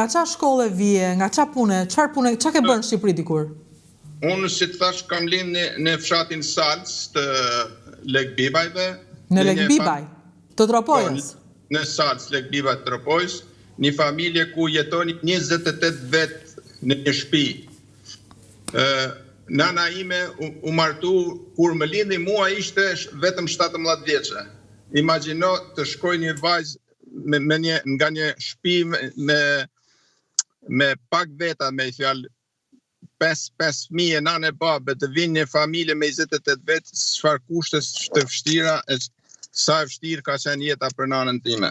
Nga qa shkolle vije, nga qa pune, qa ke bërë në Shqipëri dikur? Unë, si të thash, kam linë në fshatin Salc të Lek Bibajve. Në Lek Bibaj, të Tropojës? Në Salc, Lek Bibaj të Tropojës, një familje ku jetoni 28 vetë në një shtëpi. Nana ime u martu, kur më lindi mua ishte vetëm 17 vjeçe. Imagjino të shkoj një vajzë nga një shtëpi me pak veta, me i fjalë 5 fëmijë, nanë e babe, të vinë një familje me 28 vetë, çfarë kushte të vështira, sa e vështirë ka qenë jeta për nanën time.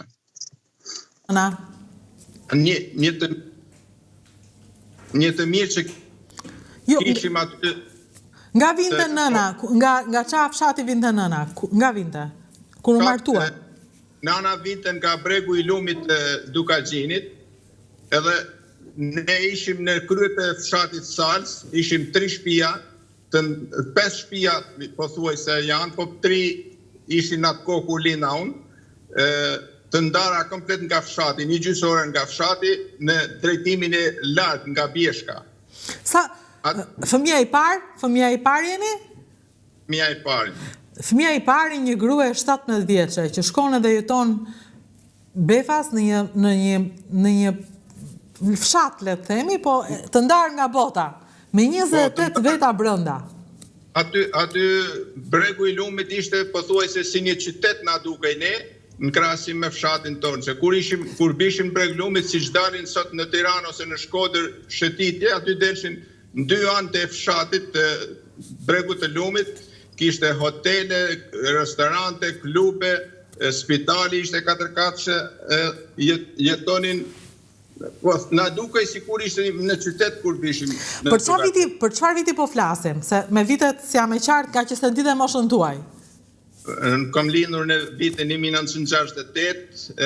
Një të mirë që kishim aty. Nga vinte nëna, nga qa fshati vinte nëna, nga vinte, kur u martua? Nana vinte nga bregu i lumit Dukagjinit, edhe ne ishim në kryet e fshatit Salc, ishim 3 shtëpia, 5 shtëpia po thuaj se janë, po 3 ishin atë kohë kur linda unë, të ndara komplet nga fshati, një gjysore nga fshati, në drejtimin e lartë nga Bjeshka. Sa, fëmija i parë jeni? Fëmija i parë. Fëmija i parë një grua e 17 vjeçe, që shkon edhe jeton befas në një fshat, le të themi, po të ndarë nga bota, me 28 veta brënda. Aty bregu i lumit ishte pothuajse si një qytet na dukej ne, në krahasim me fshatin tonë, se kur bishim breg lumit, si që dalin sot në Tiranë ose në Shkodër shëtitje, aty delshin në 2 anë të fshatit të bregut të lumit, kishte hotele, restorante, klube, spitali ishte 4 katëshe, jetonin. Po, na dukej sikur ishte në qytet kur bishim. Për çfarë viti po flasim? Se me vitet si jam e qartë ka që se ndite moshën tuaj. Kam lindur në vitin 1968,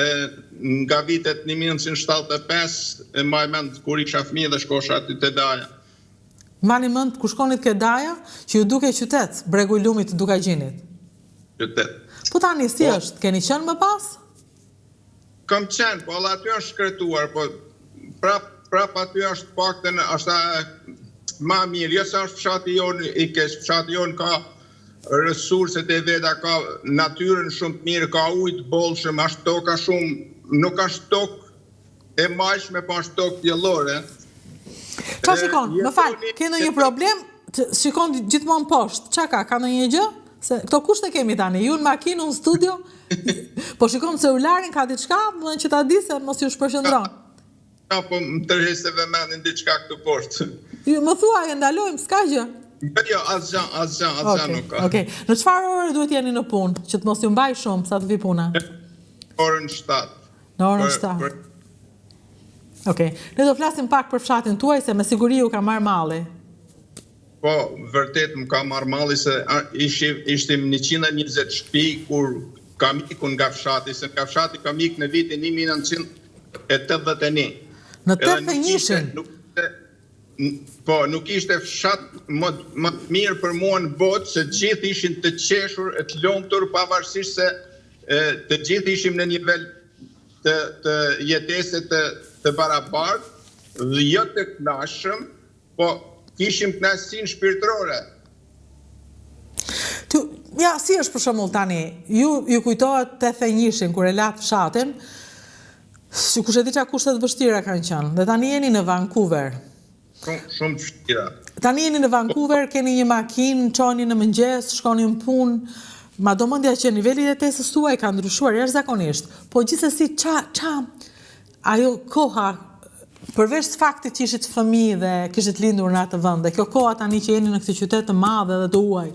nga vitet 1975, maj mend kur isha fëmijë dhe shkosha aty te Daja. Mani mend kur shkonit ke Daja, që ju duke qytet, bregu i lumit të Dukagjinit. Qytet. Po tani si është, keni qenë më pas? Kam qenë, po aty është shkretuar, po prap aty është paktën është ma mirë. Jo se është fshati jonë i keq, fshati jonë ka resurset e veta, ka natyrën shumë të mirë, ka ujë të bollshëm, është toka shumë, nuk është tokë e majshme, po është tokë pjellore. Qa shikon, më falë, ke në një problem, shikon gjithmonë poshtë, qa ka në një gjë? Se këto kushte kemi tani, ju në makinë, unë studio, po shikon celularin ka diçka, më që ta di se mos ju shpërshëndron. Ja, po më tërheqë se vëmendin diçka këtu poshtë. Më thua, e ndalojmë, s'ka gjë? Jo, asgjë nuk ka. Okej, në çfarë ore duhet jeni në punë, që të mos ju mbaj shumë sa të vi puna? Orën 7. Në orën 7. Okej, ne do flasim pak për fshatin tuaj, se me siguri ju ka marrë malli. Po, vërtet më ka marrë malli se ishtim 120 shtëpi kur kam ikur nga fshati, se nga fshati kam ikur në vitin 1981. Në 81-shin? Po, nuk ishte fshat më mirë për mua në botë, se gjithë ishin të qeshur, të lumtur, pavarësisht se të gjithë ishim në nivel të jetese të barabartë, dhe jo të kënaqshëm, po kishim kënaqësinë shpirtërore. Ja, si është për shembull tani, ju kujtohet 81-shin kur e lat fshatin, kush e di çka kushtet vështira kanë qenë, dhe tani jeni në Vancouver. Shumë vështira. Tani jeni në Vancouver, keni një makinë, çoni në mëngjes, shkoni në punë, ma do mendja që niveli i jetesës tuaj ka ndryshuar jashtëzakonisht, po gjithsesi ajo koha, përveç faktit që ishit fëmijë dhe kishit lindur në atë vend, dhe kjo koha tani që jeni në këtë qytet të madh dhe të huaj,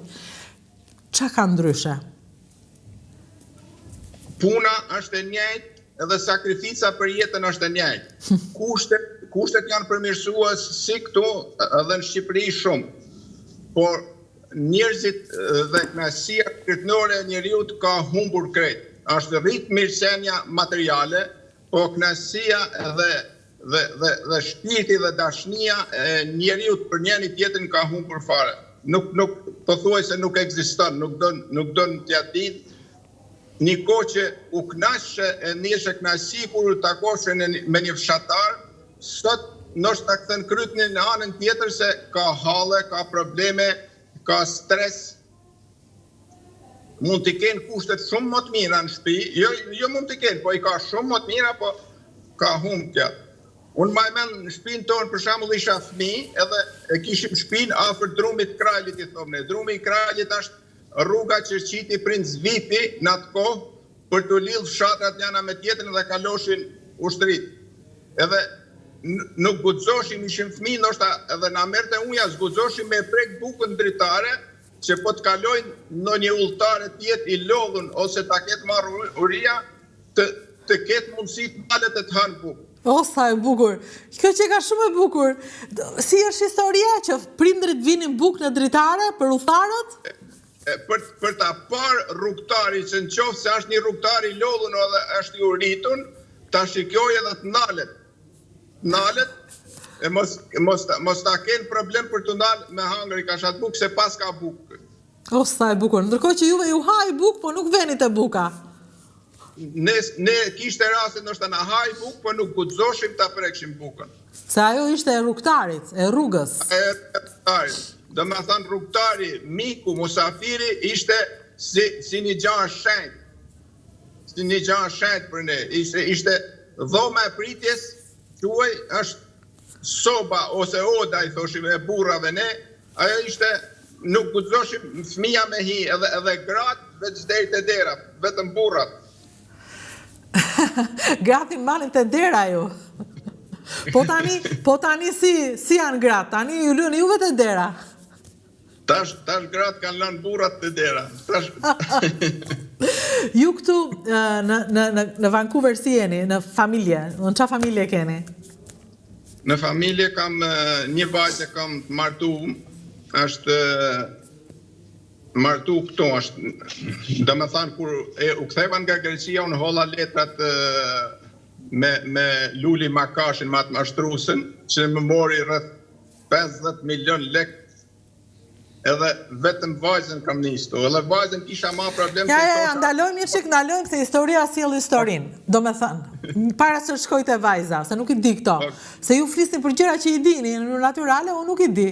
çka ka ndryshe? Puna është e njëjtë, edhe sakrifica për jetën është e njëjtë. Kushtet janë përmirësuar si këtu edhe në Shqipëri shumë. Por njerëzit dhe kënaqësia shpirtërore e njeriut ka humbur krejt. Është rrit mirëqenia materiale, po kënaqësia dhe shpirti dhe dashnia e njeriut për njëri tjetrin ka humbur fare. Nuk pothuajse nuk ekziston, nuk don t'ia ditë. Një kohë që u kënaqshe e ndjeshe kënaqësi kur u takoshe me një fshatar, sot nështë të këthën krytni në anën tjetër se ka halle, ka probleme, ka stres, mund të kenë kushtet shumë më të mira në shtëpi, jo mund të kenë, po i ka shumë më të mira, po ka humbë tja. Unë ma e men në shtëpinë tonë, për shembull isha fëmijë, edhe e kishim shtëpinë afër drumit Krajlit, i thomë ne. Drumi i Krajlit është rruga që qiti princ Vipi në atë kohë për të lidhë fshatrat njëna me tjetrën dhe kaloshin ushtrit. Edhe nuk guxoshim, ishim fëmijë, ndoshta edhe na merrte uja, zguxoshim me prek bukën dritare, që po të kalojnë në një udhëtar tjetër i lodhun ose ta ketë marrë uria, të ketë mundësi të malet e të hanë bukë. O, sa e bukur. Kjo që ka shumë e bukur. Si është historia që prindrit vinin bukë në dritare për udhëtarët? Për ta parë rrugtari, që në qoftë se është një rrugtar i lodhun edhe është i uritun, ta shikoj edhe të nalet. Nalet, e mos ta kenë problem për të ndalë me hangër i kashat bukë, se pas ka bukë. O, sa e bukur. Ndërkohë që juve ju haj bukë, po nuk venit e buka. Ne kishte raste nështë na haj bukë, po nuk guxoshim ta prekshim bukën. Se ajo ishte e rrugtarit, e rrugës. E rrugtarit. Do me thënë rrugtari, miku, musafiri, ishte si një gjanë shenjtë. Si një gjanë shenjtë për ne. Ishte dhoma e pritjes, quaj është soba ose oda, i thoshim e burrave ne. Ajo ishte, nuk guxoshim fëmija me hi, edhe gratë, veç deri te dera, vetëm burrat. Gratë manin të dera ju. Po tani si janë gratë, tani ju lënë juve të dera. Tash gratë kanë lënë burrat të dera. Ju këtu në Vancouver si jeni, në familje, në qa familje keni? Në familje kam një vajzë kam martu, është martu këto, do me thanë, kur u ktheva nga Greqia, unë holla letrat me Luli Makashin, me atë mashtrusën, që më mori rreth 50 milion lek, edhe vetëm vajzën kam nistu, edhe vajzën kisha ma problem se Ja, ndalojmë një qik, ndalojmë se historia sjell historinë, do me thënë, para se shkojtë e vajza, se nuk i di këto, se ju flisni për gjëra që i dini, në natyrale, unë nuk i di.